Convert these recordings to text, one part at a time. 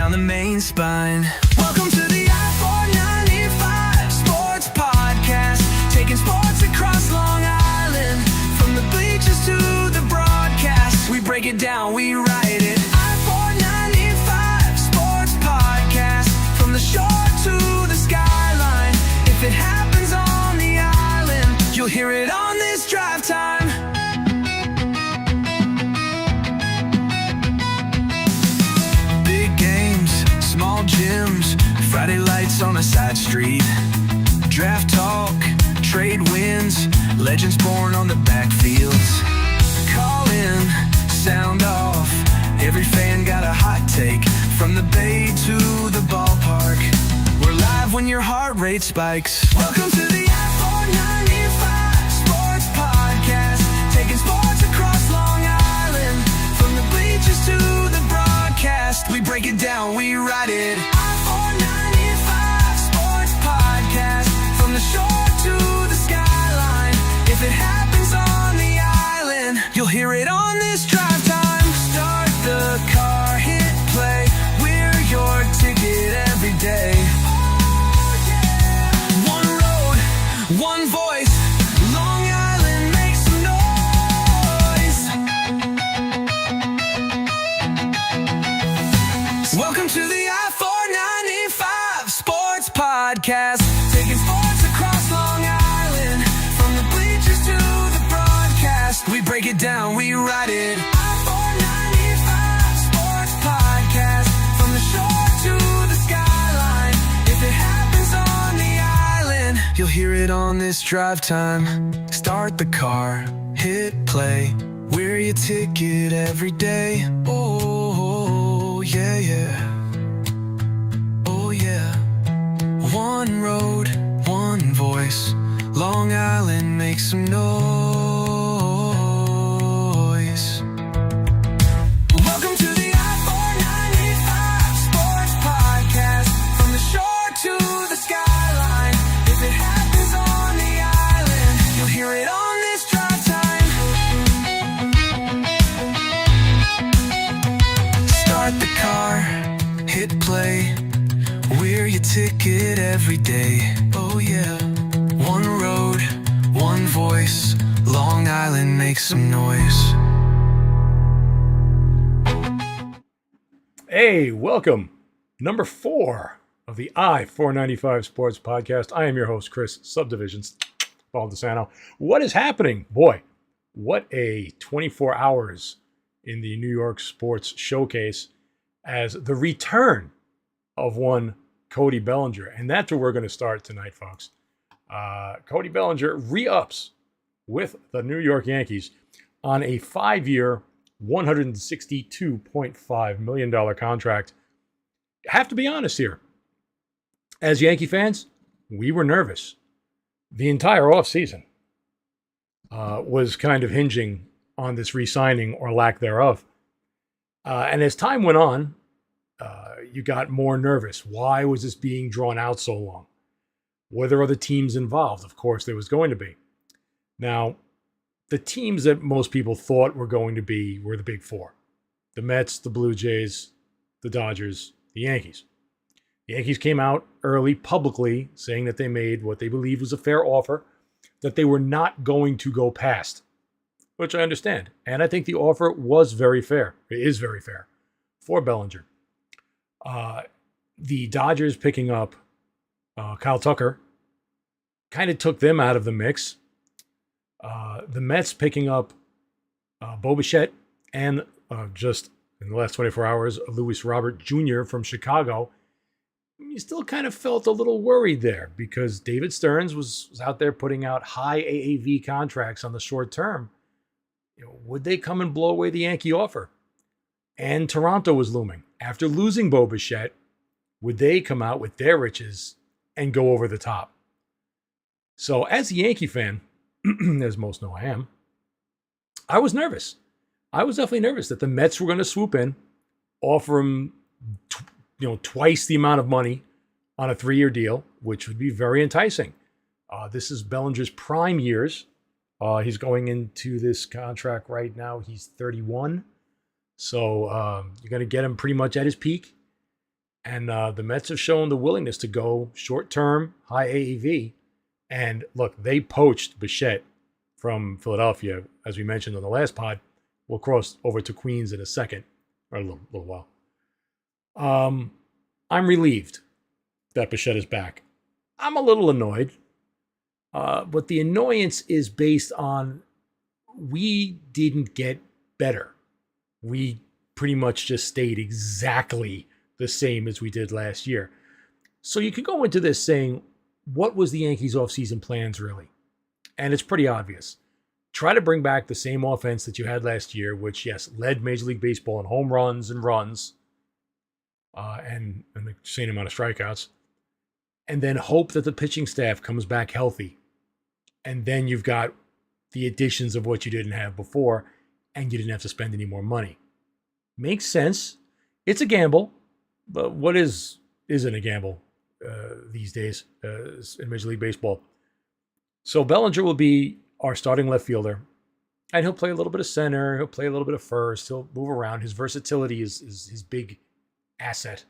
down the main spine. Welcome to the I-495 Sports Podcast, taking sports across Long Island, from the bleachers to the broadcast. We break it down, we write it. I-495 Sports Podcast, from the shore to the skyline. If it happens on the island, you'll hear it on this drive time. Big games, small gyms, Friday lights on a side street. Draft talk, trade wins, legends born on the backfields. Call in, sound off, every fan got a hot take. From the bay to the ballpark, we're live when your heart rate spikes. Welcome to the I-495 Sports Podcast, taking sports across Long Island, from the bleachers to the broadcast. We break it down, we write it. I-495 Sports Podcast, from the shore to the skyline. If it happens on the island, you'll hear it on this drive time. Start the car, hit play, we're your ticket every day. One road, one voice, Long Island makes some noise. Welcome to the I-495 Sports Podcast, taking sports across Long Island, from the bleachers to the broadcast. We break it down, we write it. I-495 Sports Podcast, from the shore to the skyline. If it happens on the island, you'll hear it on this drive time. Start the car, hit play, we're your ticket every day. Oh, yeah, yeah. Oh, yeah. One road, one voice, Long Island makes some noise. Welcome to the I-495 Sports Podcast, from the shore to the skyline. If it happens on the island, you'll hear it on this drive time. Start the car, hit play, we're your ticket every day. Oh yeah. One road, one voice, Long Island makes some noise. Hey, welcome. Number 4 of the I-495 Sports Podcast. I am your host, Chris Subdivisions Baldessano. What is happening? Boy, what a 24 hours in the New York sports showcase as the return of one Cody Bellinger. And that's where we're going to start tonight, folks. Cody Bellinger re-ups with the New York Yankees on a 5-year, $162.5 million contract. I have to be honest here. As Yankee fans, we were nervous. The entire offseason was kind of hinging on this re-signing or lack thereof. And as time went on, you got more nervous. Why was this being drawn out so long? Were there other teams involved? Of course, there was going to be. Now, the teams that most people thought were going to be were the big four. The Mets, the Blue Jays, the Dodgers, the Yankees. The Yankees came out early publicly saying that they made what they believed was a fair offer, that they were not going to go past, which I understand. And I think the offer was very fair. It is very fair for Bellinger. The Dodgers picking up Kyle Tucker kind of took them out of the mix. The Mets picking up Bo Bichette and just in the last 24 hours, Luis Robert Jr. from Chicago. You still kind of felt a little worried there because David Stearns was out there putting out high AAV contracts on the short term. Would they come and blow away the Yankee offer? And Toronto was looming. After losing Bo Bichette, would they come out with their riches and go over the top? So as a Yankee fan, as most know I am, I was nervous. I was definitely nervous that the Mets were going to swoop in, offer him twice the amount of money on a 3-year deal, which would be very enticing. This is Bellinger's prime years. He's going into this contract right now. He's 31. So you're going to get him pretty much at his peak. And the Mets have shown the willingness to go short-term, high AAV. And look, they poached Bichette from Philadelphia, as we mentioned on the last pod. We'll cross over to Queens in a second, or a little while. I'm relieved that Bichette is back. I'm a little annoyed, but the annoyance is based on we didn't get better. We pretty much just stayed exactly the same as we did last year. So you can go into this saying, what was the Yankees offseason plans really? And it's pretty obvious. Try to bring back the same offense that you had last year, which, yes, led Major League Baseball in home runs and runs, and the same amount of strikeouts. And then hope that the pitching staff comes back healthy. And then you've got the additions of what you didn't have before, and you didn't have to spend any more money. Makes sense. It's a gamble, but what isn't a gamble these days in Major League Baseball? So Bellinger will be our starting left fielder, and he'll play a little bit of center. He'll play a little bit of first. He'll move around. His versatility is his big asset.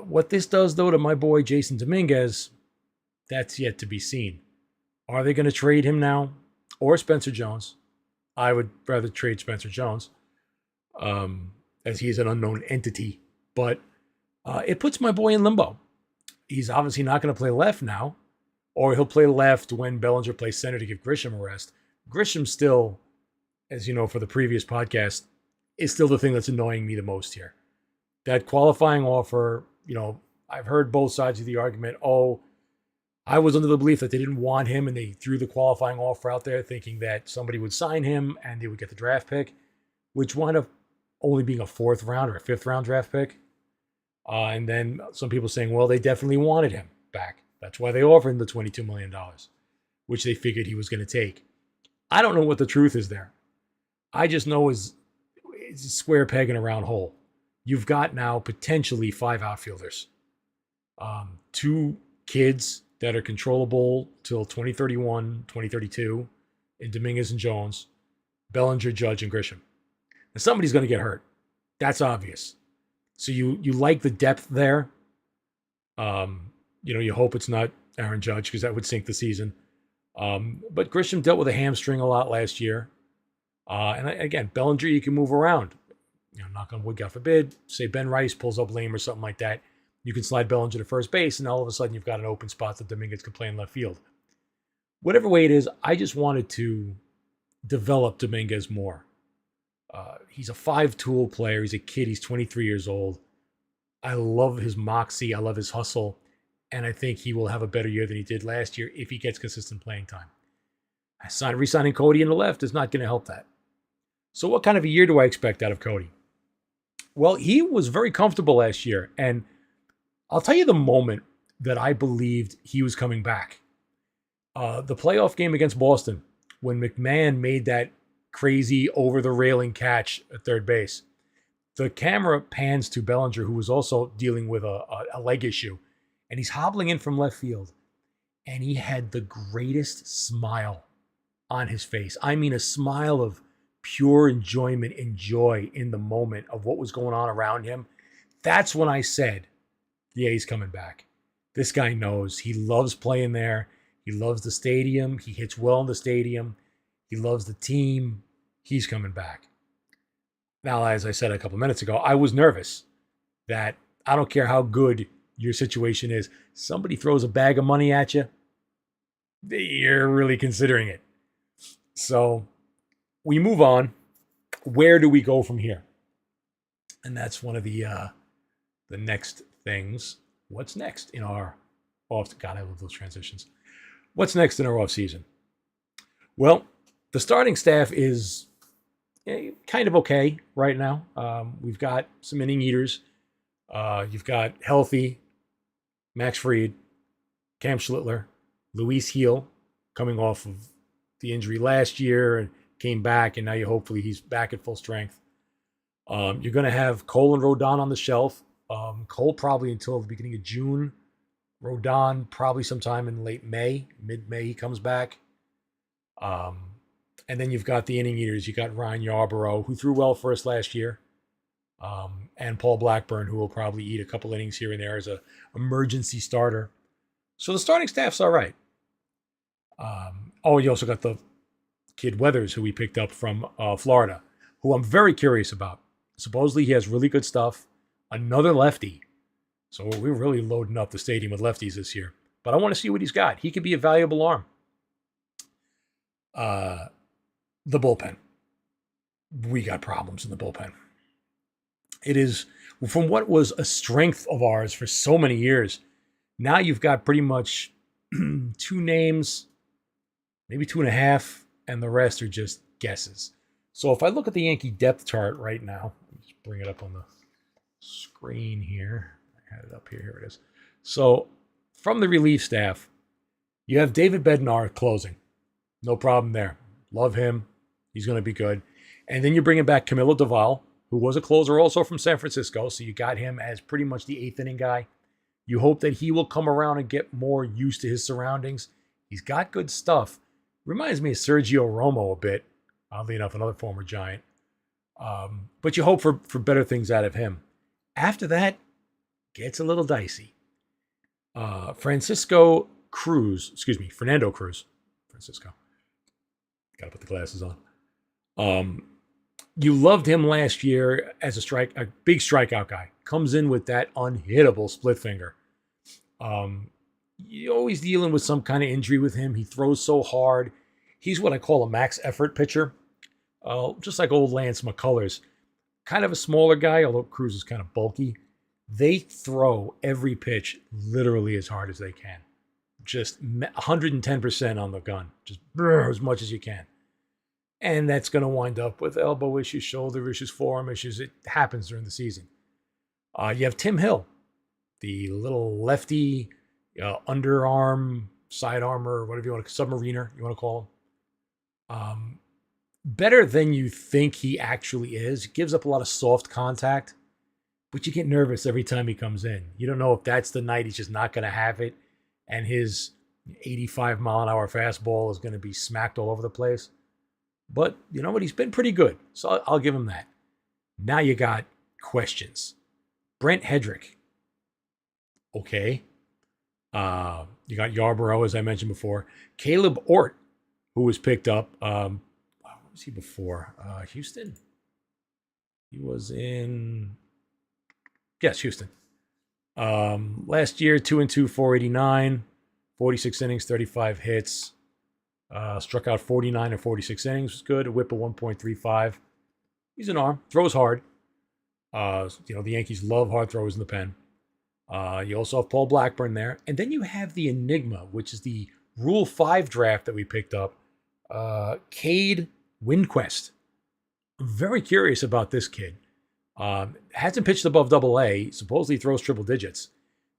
What this does, though, to my boy Jason Dominguez, that's yet to be seen. Are they going to trade him now or Spencer Jones? I would rather trade Spencer Jones, as he is an unknown entity. But it puts my boy in limbo. He's obviously not going to play left now, or he'll play left when Bellinger plays center to give Grisham a rest. Grisham still, as you know, for the previous podcast, is still the thing that's annoying me the most here. That qualifying offer, I've heard both sides of the argument. Oh, I was under the belief that they didn't want him and they threw the qualifying offer out there thinking that somebody would sign him and they would get the draft pick, which wound up only being a 4th round or a 5th round draft pick. And then some people saying, well, they definitely wanted him back. That's why they offered him the $22 million, which they figured he was going to take. I don't know what the truth is there. I just know it's a square peg in a round hole. You've got now potentially 5 outfielders. 2 kids that are controllable till 2031, 2032 in Dominguez and Jones, Bellinger, Judge, and Grisham. And somebody's going to get hurt. That's obvious. So you like the depth there. You hope it's not Aaron Judge because that would sink the season. But Grisham dealt with a hamstring a lot last year. And again, Bellinger, you can move around. Knock on wood, God forbid. Say Ben Rice pulls up lame or something like that. You can slide Bellinger to first base, and all of a sudden you've got an open spot that Dominguez can play in left field. Whatever way it is, I just wanted to develop Dominguez more. He's a 5-tool player. He's a kid. He's 23 years old. I love his moxie. I love his hustle. And I think he will have a better year than he did last year if he gets consistent playing time. Re-signing Cody in the left is not going to help that. So what kind of a year do I expect out of Cody? Well, he was very comfortable last year. And I'll tell you the moment that I believed he was coming back. The playoff game against Boston, when McMahon made that crazy over-the-railing catch at third base. The camera pans to Bellinger, who was also dealing with a leg issue. And he's hobbling in from left field. And he had the greatest smile on his face. I mean, a smile of pure enjoyment and joy in the moment of what was going on around him. That's when I said, yeah, he's coming back. This guy knows. He loves playing there. He loves the stadium. He hits well in the stadium. He loves the team. He's coming back. Now, as I said a couple minutes ago, I was nervous that I don't care how good your situation is. Somebody throws a bag of money at you, you're really considering it. So we move on. Where do we go from here? And that's one of the next things. What's next in our off? God, I love those transitions. What's next in our off season? Well, the starting staff is kind of okay right now. We've got some inning eaters. You've got healthy Max Fried, Cam Schlittler, Luis Heel, coming off of the injury last year and came back, and now hopefully he's back at full strength. You're going to have Cole and Rodon on the shelf. Cole probably until the beginning of June. Rodon probably sometime in late May, mid-May he comes back. And then you've got the inning eaters. You got Ryan Yarborough, who threw well for us last year. and Paul Blackburn, who will probably eat a couple innings here and there as a emergency starter. So the starting staff's all right. You also got the kid Weathers, who we picked up from Florida, who I'm very curious about. Supposedly he has really good stuff. Another lefty. So we're really loading up the stadium with lefties this year. But I want to see what he's got. He could be a valuable arm. The bullpen. We got problems in the bullpen. It is, from what was a strength of ours for so many years, now you've got pretty much 2 names, maybe 2.5, and the rest are just guesses. So if I look at the Yankee depth chart right now, let's bring it up on the screen here. I had it up here. Here it is. So from the relief staff, you have David Bednar closing. No problem there. Love him. He's going to be good. And then you're bringing back Camilo Doval, who was a closer also from San Francisco. So you got him as pretty much the 8th inning guy. You hope that he will come around and get more used to his surroundings. He's got good stuff. Reminds me of Sergio Romo a bit. Oddly enough, another former Giant. But you hope for better things out of him. After that, gets a little dicey. Fernando Cruz. Francisco. Got to put the glasses on. You loved him last year as a big strikeout guy. Comes in with that unhittable split finger. You're always dealing with some kind of injury with him. He throws so hard. He's what I call a max effort pitcher. Just like old Lance McCullers. Kind of a smaller guy, although Cruz is kind of bulky. They throw every pitch literally as hard as they can. Just 110% on the gun. Just as much as you can. And that's going to wind up with elbow issues, shoulder issues, forearm issues. It happens during the season. You have Tim Hill, the little lefty, underarm, side armor, whatever you want to, submariner, you want to call him. Better than you think he actually is. Gives up a lot of soft contact, but you get nervous every time he comes in. You don't know if that's the night he's just not going to have it, and his 85-mile-an-hour fastball is going to be smacked all over the place. But you know what? He's been pretty good, so I'll give him that. Now you got questions. Brent Hedrick. Okay. You got Yarborough, as I mentioned before. Caleb Ort, who was picked up. What was he before? Houston? He was in... Yes, Houston. Last year, 2-2, 489, 46 innings, 35 hits. Struck out 49 or 46 innings, was good. A whip of 1.35. He's an arm, throws hard. The Yankees love hard throwers in the pen. You also have Paul Blackburn there. And then you have the Enigma, which is the Rule 5 draft that we picked up. Cade Winquest. I'm very curious about this kid. Hasn't pitched above AA. Supposedly throws triple digits.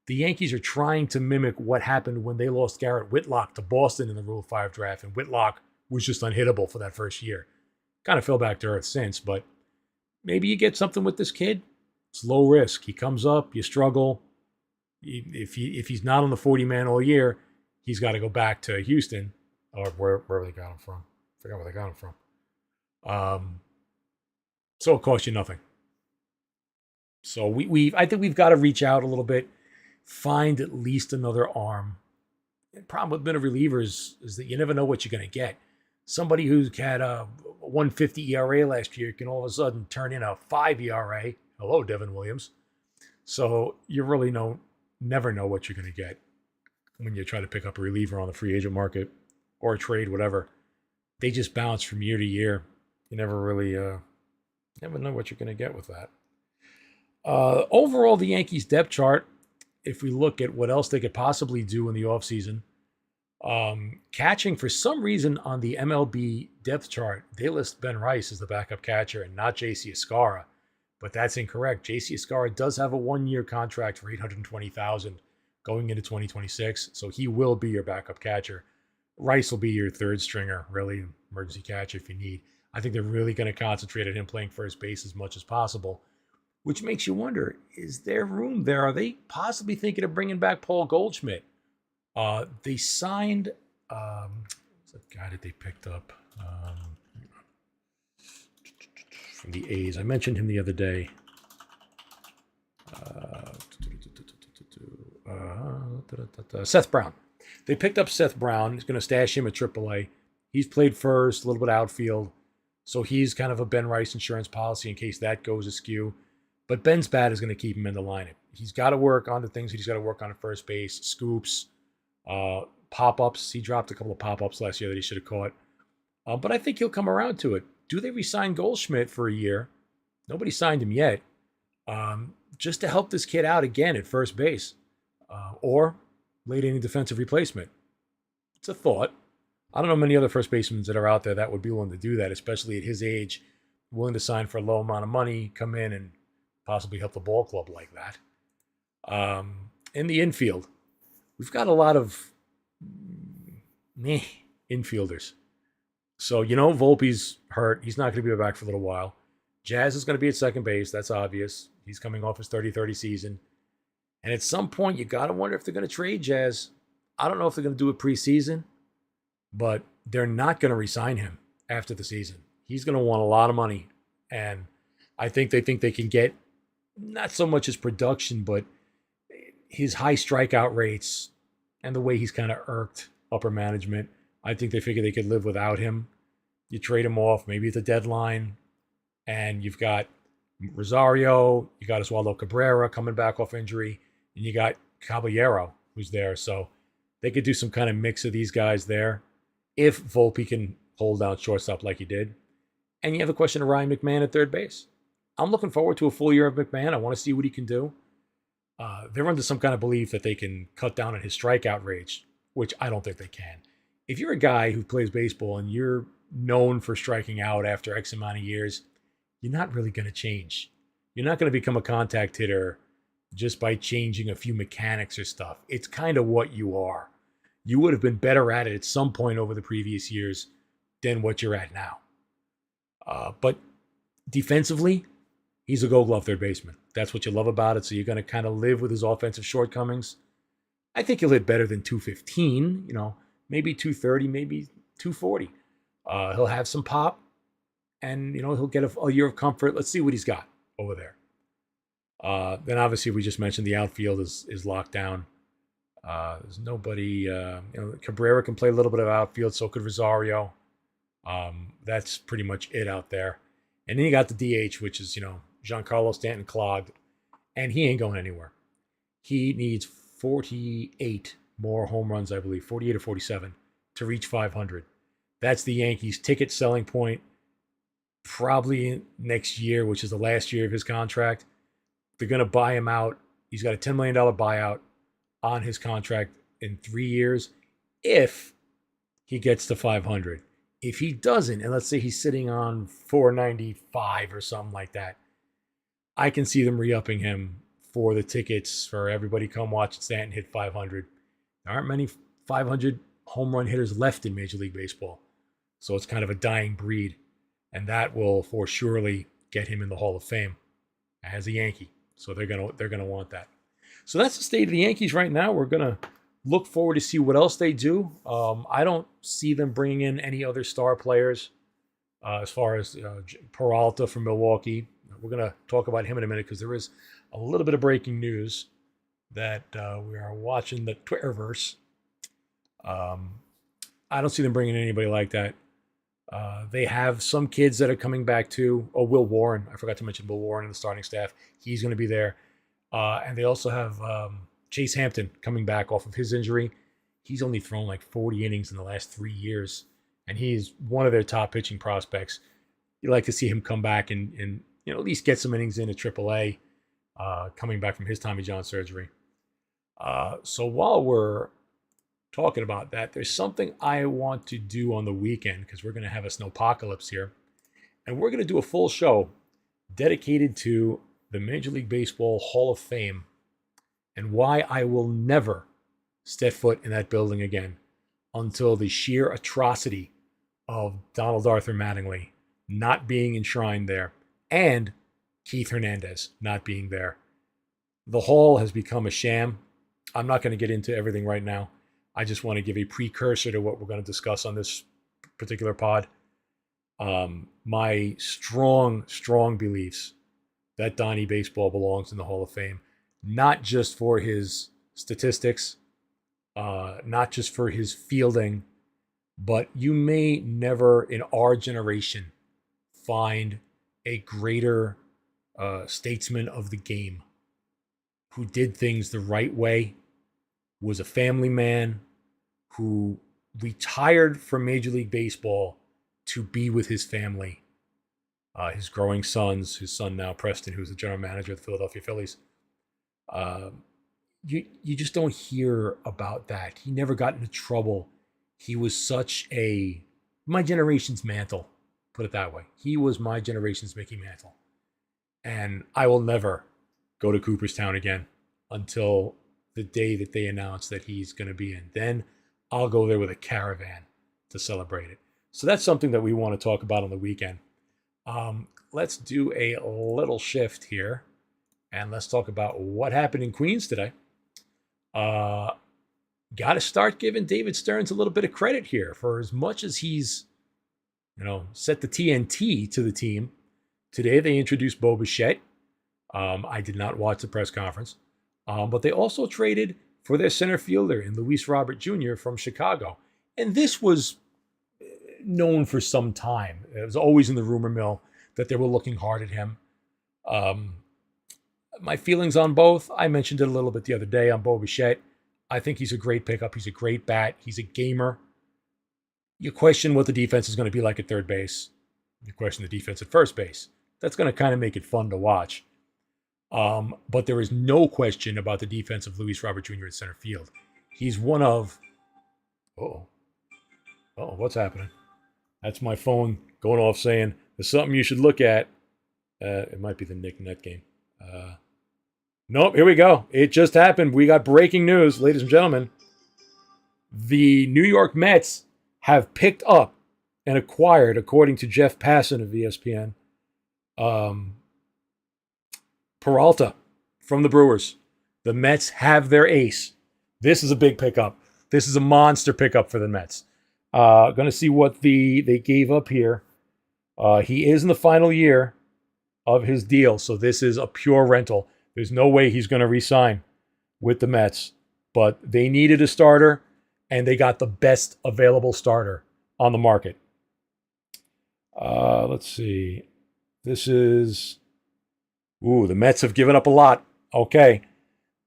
The Yankees are trying to mimic what happened when they lost Garrett Whitlock to Boston in the Rule 5 draft, and Whitlock was just unhittable for that first year. Kind of fell back to earth since, but maybe you get something with this kid. It's low risk. He comes up, you struggle. If he's not on the 40-man all year, he's got to go back to Houston, or wherever they got him from. I forgot where they got him from. So it costs you nothing. So I think we've got to reach out a little bit. Find at least another arm. The problem with middle relievers is that you never know what you're going to get. Somebody who's had a 150 ERA last year can all of a sudden turn in a 5 ERA. Hello, Devin Williams. So you really never know what you're going to get when you try to pick up a reliever on the free agent market or a trade, whatever. They just bounce from year to year. You never really never know what you're going to get with that. Overall, the Yankees depth chart, if we look at what else they could possibly do in the offseason, catching, for some reason on the MLB depth chart, they list Ben Rice as the backup catcher and not J.C. Escara, but that's incorrect. J.C. Escara does have a 1-year contract for $820,000 going into 2026, so he will be your backup catcher. Rice will be your third stringer, really, emergency catcher if you need. I think they're really going to concentrate on him playing first base as much as possible, which makes you wonder, is there room there? Are they possibly thinking of bringing back Paul Goldschmidt? They signed, what's that guy that they picked up from the A's? I mentioned him the other day. Seth Brown. They picked up Seth Brown. He's going to stash him at AAA. He's played first, a little bit outfield. So he's kind of a Ben Rice insurance policy in case that goes askew. But Ben's bat is going to keep him in the lineup. He's got to work on the things he's got to work on at first base, scoops, pop-ups. He dropped a couple of pop-ups last year that he should have caught. But I think he'll come around to it. Do they re-sign Goldschmidt for a year? Nobody signed him yet. Just to help this kid out again at first base. Or late inning defensive replacement. It's a thought. I don't know many other first basemen that are out there that would be willing to do that, especially at his age, willing to sign for a low amount of money, come in and possibly help the ball club like that. In the infield, we've got a lot of infielders. So, Volpe's hurt. He's not going to be back for a little while. Jazz is going to be at second base. That's obvious. He's coming off his 30-30 season. And at some point, you got to wonder if they're going to trade Jazz. I don't know if they're going to do it preseason, but they're not going to re-sign him after the season. He's going to want a lot of money. And I think they can get not so much his production, but his high strikeout rates and the way he's kind of irked upper management. I think they figure they could live without him. You trade him off, maybe at the deadline, and you've got Rosario, you got Oswaldo Cabrera coming back off injury, and you got Caballero who's there. So they could do some kind of mix of these guys there if Volpe can hold down shortstop like he did. And you have a question of Ryan McMahon at third base. I'm looking forward to a full year of McMahon. I want to see what he can do. They're under some kind of belief that they can cut down on his strikeout rate, which I don't think they can. If you're a guy who plays baseball and you're known for striking out after X amount of years, you're not really going to change. You're not going to become a contact hitter just by changing a few mechanics or stuff. It's kind of what you are. You would have been better at it at some point over the previous years than what you're at now. But defensively, he's a Gold Glove third baseman. That's what you love about it. So you're going to kind of live with his offensive shortcomings. I think he'll hit better than 215, maybe 230, maybe 240. He'll have some pop, and he'll get a year of comfort. Let's see what he's got over there. Then obviously we just mentioned the outfield is locked down. There's nobody. Cabrera can play a little bit of outfield, so could Rosario. That's pretty much it out there. And then you got the DH, which is Giancarlo Stanton clogged, and he ain't going anywhere. He needs 48 more home runs, I believe, 48 or 47 to reach 500. That's the Yankees' ticket selling point. Probably next year, which is the last year of his contract, they're going to buy him out. He's got a $10 million buyout on his contract in 3 years if he gets to 500. If he doesn't, and let's say he's sitting on 495 or something like that, I can see them re-upping him for the tickets for everybody come watch Stanton hit 500. There aren't many 500 home run hitters left in Major League Baseball. So it's kind of a dying breed. And that will for surely get him in the Hall of Fame as a Yankee. So they're gonna want that. So that's the state of the Yankees right now. We're gonna look forward to see what else they do. I don't see them bringing in any other star players as far as Peralta from Milwaukee. We're gonna talk about him in a minute because there is a little bit of breaking news that we are watching the Twitterverse. I don't see them bringing in anybody like that. They have some kids that are coming back too. Oh, Will Warren. I forgot to mention Will Warren in the starting staff. He's going to be there. And they also have Chase Hampton coming back off of his injury. He's only thrown like 40 innings in the last 3 years. And he's one of their top pitching prospects. You'd like to see him come back and at least get some innings in at AAA, coming back from his Tommy John surgery. So while we're talking about that, there's something I want to do on the weekend because we're going to have a snowpocalypse here. And we're going to do a full show dedicated to the Major League Baseball Hall of Fame and why I will never step foot in that building again until the sheer atrocity of Donald Arthur Mattingly not being enshrined there and Keith Hernandez not being there. The hall has become a sham. I'm not going to get into everything right now. I just want to give a precursor to what we're going to discuss on this particular pod. My strong beliefs that Donnie Baseball belongs in the Hall of Fame, not just for his statistics, not just for his fielding, but you may never in our generation find a greater statesman of the game who did things the right way, was a family man, who retired from Major League Baseball to be with his family, his growing sons, his son now, Preston, who's the general manager of the Philadelphia Phillies. You just don't hear about that. He never got into trouble. He was such my generation's Mantle, put it that way. He was my generation's Mickey Mantle. And I will never go to Cooperstown again until the day that they announce that he's going to be in. Then I'll go there with a caravan to celebrate it. So that's something that we want to talk about on the weekend. Let's do a little shift here, and let's talk about what happened in Queens today. Got to start giving David Stearns a little bit of credit here. For as much as he's, set the TNT to the team, today they introduced Bo Bichette. I did not watch the press conference, but they also traded for their center fielder in Luis Robert Jr. from Chicago. And this was known for some time. It was always in the rumor mill that they were looking hard at him. My feelings on both, I mentioned it a little bit the other day on Bo Bichette. I think he's a great pickup. He's a great bat. He's a gamer. You question what the defense is going to be like at third base. You question the defense at first base. That's going to kind of make it fun to watch. But there is no question about the defense of Luis Robert Jr. at center field. He's one of... what's happening? That's my phone going off saying, there's something you should look at. It might be the Knicks net game. Nope, here we go. It just happened. We got breaking news, ladies and gentlemen. The New York Mets have picked up and acquired, according to Jeff Passan of ESPN, Peralta from the Brewers. The Mets have their ace. This is a big pickup. This is a monster pickup for the Mets. Going to see what they gave up here. He is in the final year of his deal, so this is a pure rental. There's no way he's going to re-sign with the Mets, but they needed a starter, and they got the best available starter on the market. Let's see. This is... the Mets have given up a lot. Okay.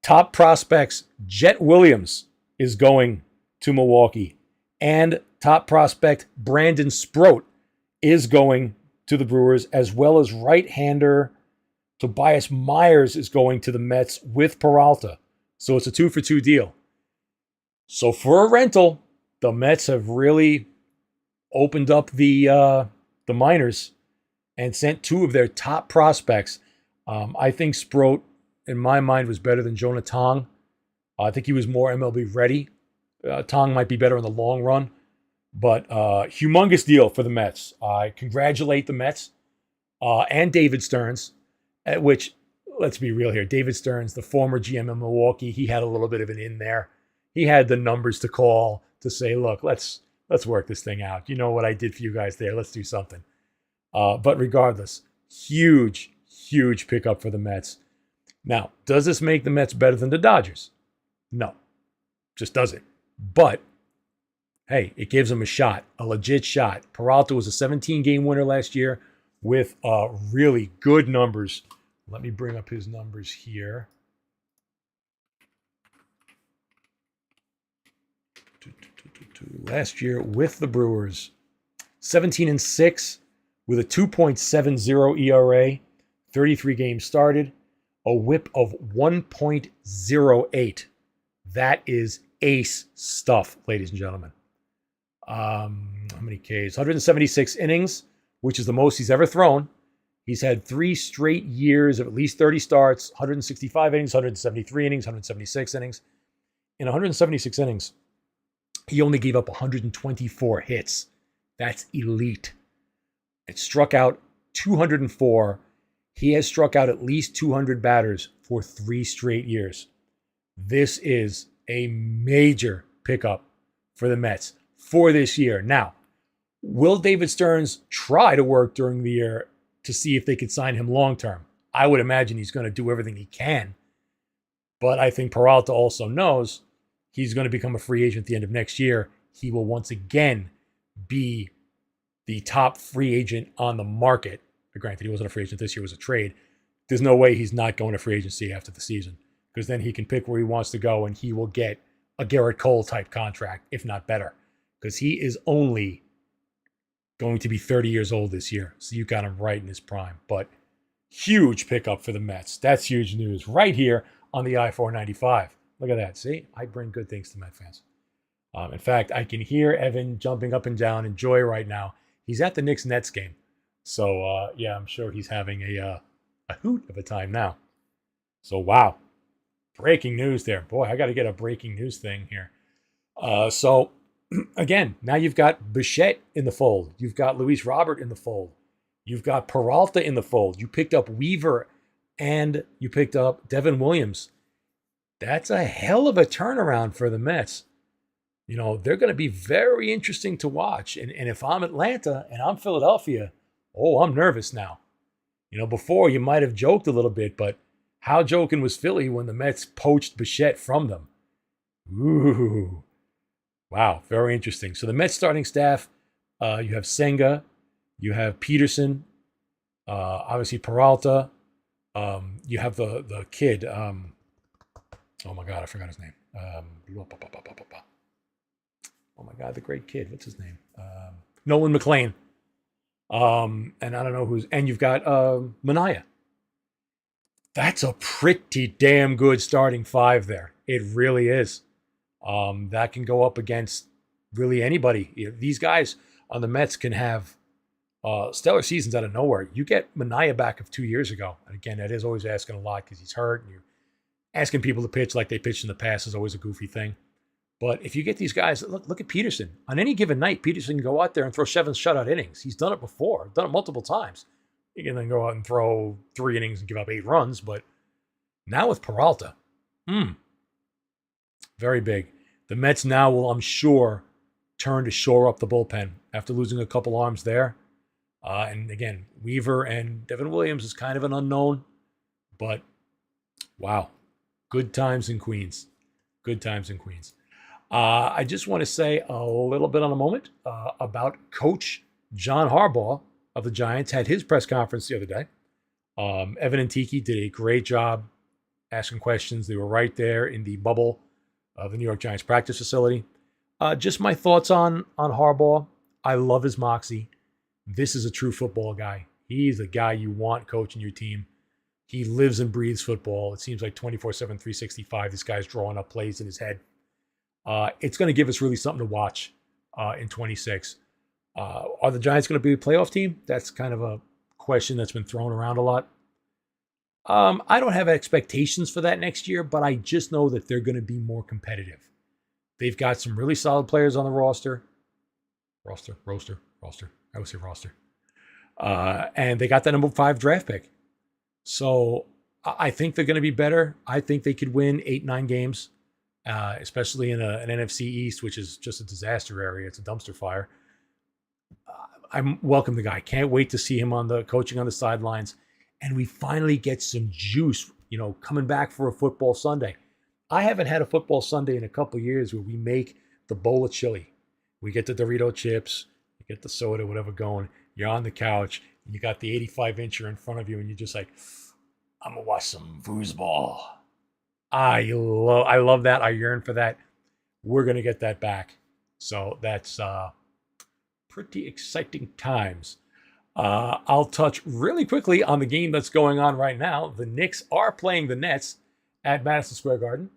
Top prospects, Jet Williams is going to Milwaukee, and top prospect Brandon Sproat is going to the Brewers, as well as right-hander Tobias Myers is going to the Mets with Peralta. So it's a 2-for-2 deal. So for a rental, the Mets have really opened up the minors and sent two of their top prospects. I think Sproat, in my mind, was better than Jonah Tong. I think he was more MLB ready. Tong might be better in the long run. But humongous deal for the Mets. I congratulate the Mets and David Stearns, at which, let's be real here, David Stearns, the former GM in Milwaukee, he had a little bit of an in there. He had the numbers to call to say, look, let's work this thing out. You know what I did for you guys there. Let's do something. But regardless, huge pickup for the Mets. Now, does this make the Mets better than the Dodgers? No, just doesn't. But hey, it gives them a shot, a legit shot. Peralta was a 17-game winner last year with really good numbers. Let me bring up his numbers here. Last year with the Brewers, 17-6 with a 2.70 ERA, 33 games started, a whip of 1.08. That is ace stuff, ladies and gentlemen. How many Ks? 176 innings, which is the most he's ever thrown. He's had 3 straight years of at least 30 starts, 165 innings, 173 innings, 176 innings. In 176 innings, he only gave up 124 hits. That's elite. It struck out 204. He has struck out at least 200 batters for 3 straight years. This is a major pickup for the Mets for this year. Now, will David Stearns try to work during the year to see if they could sign him long-term? I would imagine he's going to do everything he can. But I think Peralta also knows he's going to become a free agent at the end of next year. He will once again be the top free agent on the market. Granted, he wasn't a free agent this year, it was a trade. There's no way he's not going to free agency after the season, because then he can pick where he wants to go and he will get a Garrett Cole type contract, if not better, because he is only going to be 30 years old this year. So you got him right in his prime. But huge pickup for the Mets. That's huge news right here on the I-495. Look at that. See, I bring good things to Met fans. In fact, I can hear Evan jumping up and down in joy right now. He's at the Knicks-Nets game. So, yeah, I'm sure he's having a hoot of a time now. So, wow. Breaking news there. Boy, I got to get a breaking news thing here. So, again, now you've got Bichette in the fold. You've got Luis Robert in the fold. You've got Peralta in the fold. You picked up Weaver and you picked up Devin Williams. That's a hell of a turnaround for the Mets. You know, they're going to be very interesting to watch. And if I'm Atlanta and I'm Philadelphia, I'm nervous now. You know, before you might have joked a little bit, but how joking was Philly when the Mets poached Bichette from them? Ooh. Wow, very interesting. So the Mets starting staff, you have Senga, you have Peterson, obviously Peralta. You have the kid. Oh my God, I forgot his name. Oh my God, the great kid. What's his name? Nolan McLean. And I don't know who's. And you've got Manaea. That's a pretty damn good starting five there. It really is. That can go up against really anybody. These guys on the Mets can have stellar seasons out of nowhere. You get Manaea back of 2 years ago. And again, that is always asking a lot because he's hurt. And you're asking people to pitch like they pitched in the past is always a goofy thing. But if you get these guys, look at Peterson. On any given night, Peterson can go out there and throw 7 shutout innings. He's done it before, done it multiple times. He can then go out and throw 3 innings and give up 8 runs. But now with Peralta, very big. The Mets now will, I'm sure, turn to shore up the bullpen after losing a couple arms there. And again, Weaver and Devin Williams is kind of an unknown. But, wow, good times in Queens. Good times in Queens. I just want to say a little bit on a moment about Coach John Harbaugh of the Giants. Had his press conference the other day. Evan and Tiki did a great job asking questions. They were right there in the bubble of the New York Giants practice facility. Just my thoughts on Harbaugh. I love his moxie. This is a true football guy. He's a guy you want coaching your team. He lives and breathes football. It seems like 24/7, 365. This guy's drawing up plays in his head. It's going to give us really something to watch in 26. Are the Giants going to be a playoff team? That's kind of a question that's been thrown around a lot. I don't have expectations for that next year, but I just know that they're going to be more competitive. They've got some really solid players on the roster. Roster. I would say roster. And they got that number 5 draft pick. So I think they're going to be better. I think they could win 8-9 games. Especially in an NFC East, which is just a disaster area. It's a dumpster fire. I welcome the guy. Can't wait to see him on the coaching on the sidelines. And we finally get some juice, coming back for a football Sunday. I haven't had a football Sunday in a couple of years where we make the bowl of chili. We get the Dorito chips, you get the soda, whatever going. You're on the couch, and you got the 85-incher in front of you, and you're just like, I'm going to watch some foosball. I love that. I yearn for that. We're going to get that back. So that's pretty exciting times. I'll touch really quickly on the game that's going on right now. The Knicks are playing the Nets at Madison Square Garden.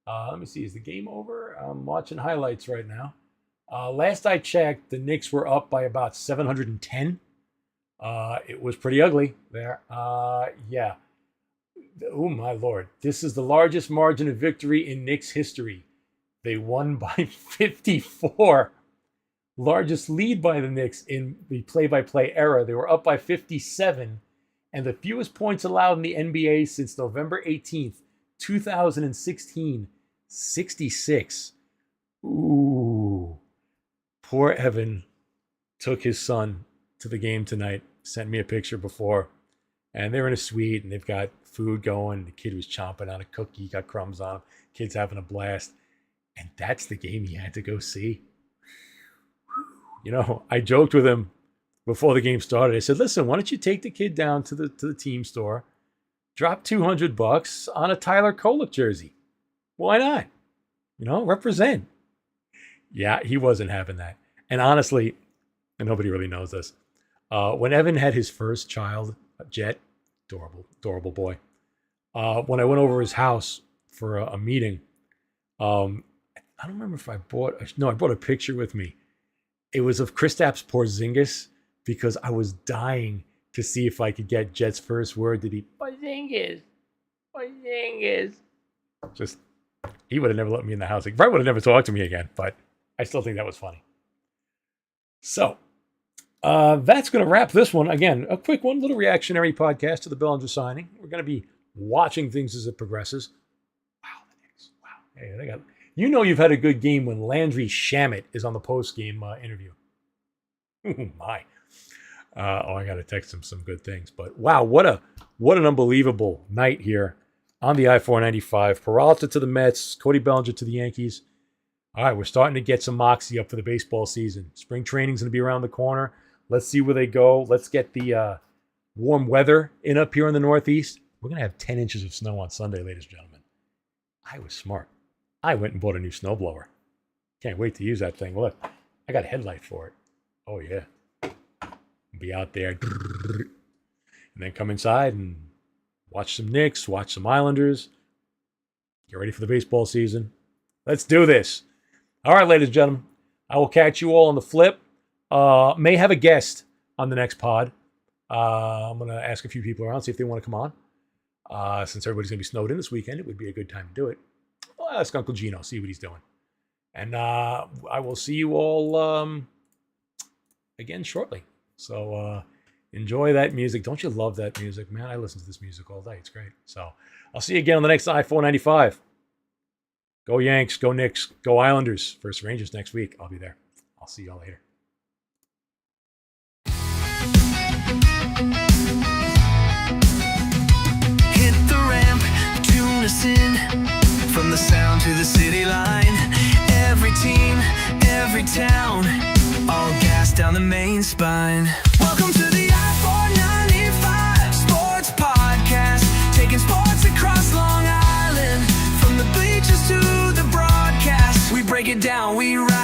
Let me see. Is the game over? I'm watching highlights right now. Last I checked, the Knicks were up by about 710. It was pretty ugly there. Yeah. Oh, my Lord. This is the largest margin of victory in Knicks history. They won by 54. Largest lead by the Knicks in the play-by-play era. They were up by 57. And the fewest points allowed in the NBA since November 18th, 2016. 66. Ooh. Poor Evan took his son to the game tonight. Sent me a picture before. And they're in a suite, and they've got food going. The kid was chomping on a cookie, got crumbs on him. Kid's having a blast. And that's the game he had to go see. You know, I joked with him before the game started. I said, listen, why don't you take the kid down to the team store, drop $200 on a Tyler Kolek jersey? Why not? You know, represent. Yeah, he wasn't having that. And honestly, and nobody really knows this, when Evan had his first child, Jet, adorable boy, when I went over his house for a meeting, I don't remember if I brought a picture with me. It was of Kristaps Porzingis because I was dying to see if I could get Jet's first word to be Porzingis. Just, he would have never let me in the house. He probably would have never talked to me again, but I still think that was funny. So, that's going to wrap this one. Again, a quick one, little reactionary podcast to the Bellinger signing. We're going to be watching things as it progresses. Wow, the Knicks. Wow. Hey, they got... You know you've had a good game when Landry Shamet is on the post-game interview. My. I got to text him some good things. But wow, what an unbelievable night here on the I-495. Peralta to the Mets, Cody Bellinger to the Yankees. All right, we're starting to get some moxie up for the baseball season. Spring training's going to be around the corner. Let's see where they go. Let's get the warm weather in up here in the Northeast. We're going to have 10 inches of snow on Sunday, ladies and gentlemen. I was smart. I went and bought a new snowblower. Can't wait to use that thing. Look, I got a headlight for it. Oh, yeah. Be out there. And then come inside and watch some Knicks, watch some Islanders. Get ready for the baseball season. Let's do this. All right, ladies and gentlemen. I will catch you all on the flip. May have a guest on the next pod. I'm going to ask a few people around, see if they want to come on. Since everybody's going to be snowed in this weekend, it would be a good time to do it. I'll ask Uncle Gino, see what he's doing. And I will see you all again shortly. So enjoy that music. Don't you love that music? Man, I listen to this music all day. It's great. So I'll see you again on the next I-495. Go Yanks, go Knicks, go Islanders. First Rangers next week. I'll be there. I'll see you all later. Hit the ramp, tune us in. From the sound to the city line, every team, every town, all gas down the main spine. Welcome to the I-495 Sports Podcast, taking sports across Long Island, from the bleachers to the broadcast. We break it down, we ride.